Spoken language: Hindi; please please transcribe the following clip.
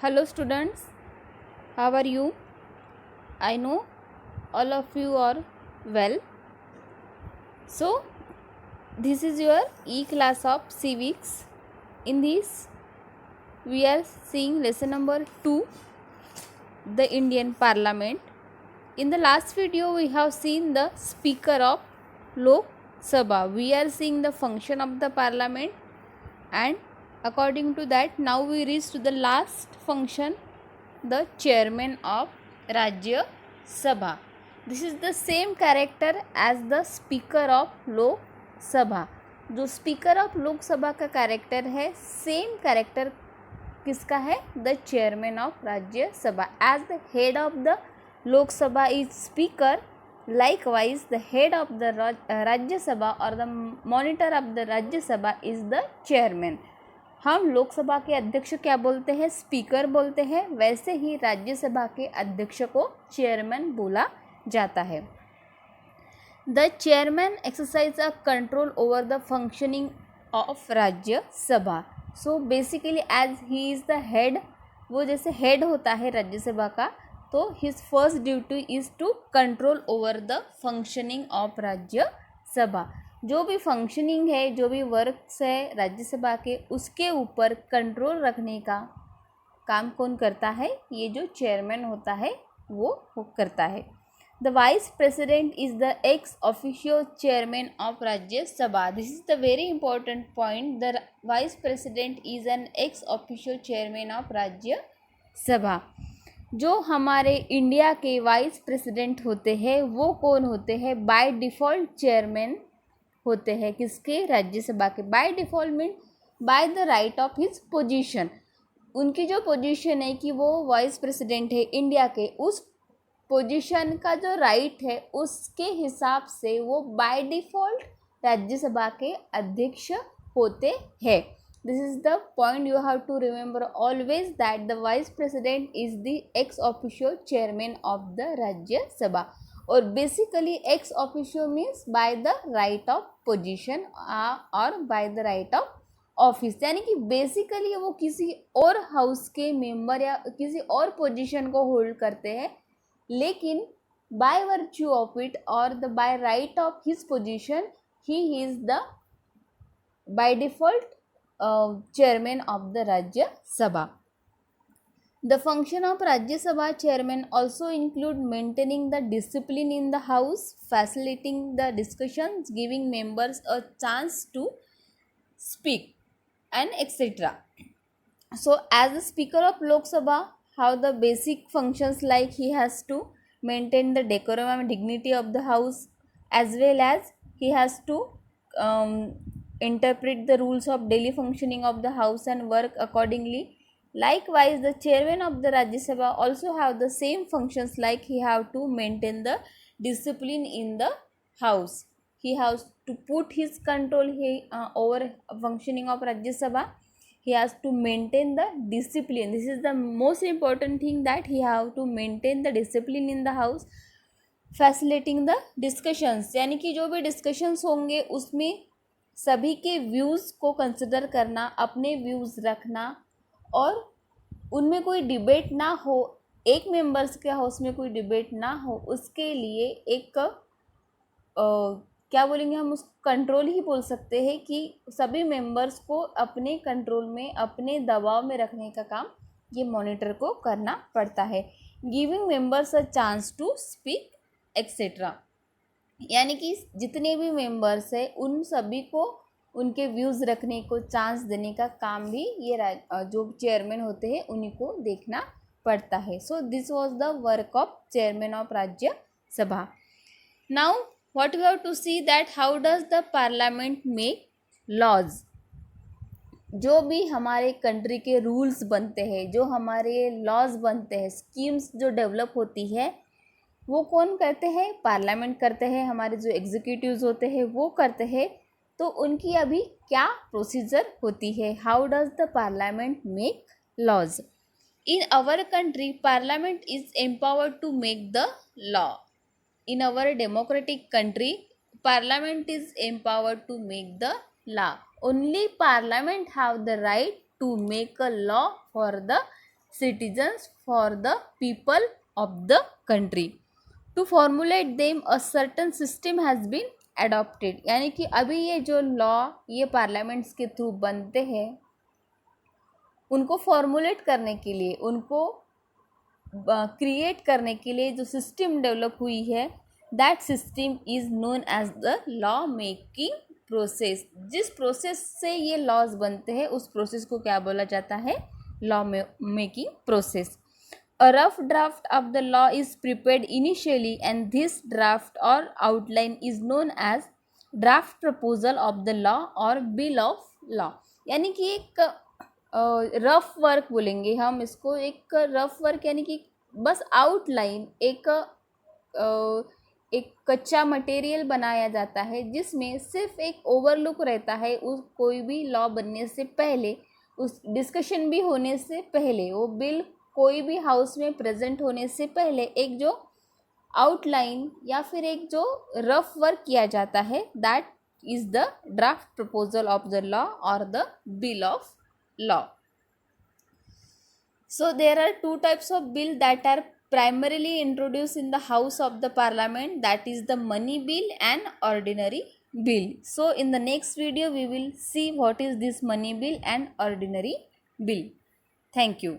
Hello students, how are you? I know all of you are well. So this is your e-class of civics. In this we are seeing lesson number 2, the Indian Parliament. In the last video we have seen the Speaker of Lok Sabha. We are seeing the function of the Parliament, and according to that now we reach to the last function, the Chairman of Rajya Sabha. This is the same character as the Speaker of Lok Sabha. जो स्पीकर ऑफ लोकसभा का कैरेक्टर है, सेम कैरेक्टर किसका है? The chairman of Rajya Sabha. As the head of the Lok Sabha is speaker, likewise the head of the राज्य सभा और द मॉनिटर ऑफ द राज्य सभा इज द चेयरमैन. हम लोकसभा के अध्यक्ष क्या बोलते हैं? स्पीकर बोलते हैं. वैसे ही राज्यसभा के अध्यक्ष को चेयरमैन बोला जाता है. The chairman exercise a control over the functioning of Rajya Sabha. So basically as he is the head, वो जैसे हेड होता है राज्यसभा का, तो his first duty is to control over the functioning of Rajya Sabha. जो भी फंक्शनिंग है, जो भी वर्क्स है राज्यसभा के, उसके ऊपर कंट्रोल रखने का काम कौन करता है? ये जो चेयरमैन होता है वो करता है. The vice president is the ex officio chairman of Rajya Sabha. This is the very important point. The vice president is an x officio chairman of Rajya Sabha. जो हमारे इंडिया के वाइस प्रेसिडेंट होते हैं वो कौन होते हैं? बाय डिफ़ॉल्ट चेयरमैन होते हैं. किसके? राज्यसभा के. By default mean by the right of his position. उनकी जो पोजीशन है कि वो वाइस प्रेसिडेंट है इंडिया के, उस पोजीशन का जो राइट है उसके हिसाब से वो बाय डिफ़ॉल्ट राज्यसभा के अध्यक्ष होते हैं. This is the point you have to remember always, that the vice president is the ex officio chairman of the Rajya Sabha. और basically ex officio means by the right of position और by the right of office. यानी कि बेसिकली वो किसी और हाउस के मेंबर या किसी और पोजीशन को होल्ड करते हैं, लेकिन बाय वर्च्यू ऑफ इट और the by right of his position he is the by default chairman of the Rajya Sabha. The function of Rajya Sabha chairman also include maintaining the discipline in the house, facilitating the discussions, giving members a chance to speak, and etc. So as the speaker of Lok Sabha, how the basic functions, like he has to maintain the decorum and dignity of the house, as well as he has to interpret the rules of daily functioning of the house and work accordingly. Likewise, the chairman of the Rajya Sabha also have the same functions, like he have to maintain the discipline in the house. He has to put his control over functioning of Rajya Sabha. He has to maintain the discipline. This is the most important thing, that he have to maintain the discipline in the house. Facilitating the discussions, यानी कि जो भी डिस्कशंस होंगे उसमें सभी के व्यूज़ को कंसिडर करना, अपने व्यूज़ रखना, और उनमें कोई डिबेट ना हो, एक मेंबर्स के हाउस में कोई डिबेट ना हो, उसके लिए एक क्या बोलेंगे हम, उस कंट्रोल ही बोल सकते हैं कि सभी मेंबर्स को अपने कंट्रोल में, अपने दबाव में रखने का काम ये मॉनिटर को करना पड़ता है. Giving members a chance to speak etcetera. यानी कि जितने भी मेंबर्स हैं उन सभी को उनके व्यूज़ रखने को चांस देने का काम भी ये जो चेयरमैन होते हैं उन्हीं को देखना पड़ता है. So this was the work of chairman of Rajya Sabha. Now what you have to see, that how does the parliament make laws. जो भी हमारे कंट्री के रूल्स बनते हैं, जो हमारे लॉज बनते हैं, स्कीम्स जो डेवलप होती है, वो कौन करते हैं? पार्लियामेंट करते हैं. हमारे जो एग्जीक्यूटिव्स होते हैं वो करते हैं. तो उनकी अभी क्या प्रोसीजर होती है? How does the parliament make laws. In our country parliament is empowered to make the law. In our democratic country parliament is empowered to make the law. Only parliament have the right to make a law for the citizens for the people of the country. To formulate them a certain system has been adopted. यानी कि अभी ये जो लॉ ये पार्लियामेंट्स के थ्रू बनते हैं, उनको फॉर्मुलेट करने के लिए, उनको क्रिएट करने के लिए जो सिस्टम डेवलप हुई है, that system is known as the law making process. जिस प्रोसेस से ये लॉज बनते हैं उस प्रोसेस को क्या बोला जाता है? Law making process. A rough draft of the law is prepared initially and this draft or outline is known as draft proposal of the law or bill of law. यानी कि एक रफ वर्क बोलेंगे हम इसको. एक रफ वर्क यानी कि बस आउटलाइन, एक कच्चा मटेरियल बनाया जाता है जिसमें सिर्फ एक ओवरलुक रहता है. उस कोई भी लॉ बनने से पहले, उस डिस्कशन भी होने से पहले, वो बिल कोई भी हाउस में प्रेजेंट होने से पहले एक जो आउटलाइन या फिर एक जो रफ वर्क किया जाता है, that is the draft proposal of the law और the bill of law. So there are two types of bill that are primarily introduced in the house of the parliament, that is the money bill and ordinary bill. So in the next video we will see what is this money bill and ordinary bill. Thank you.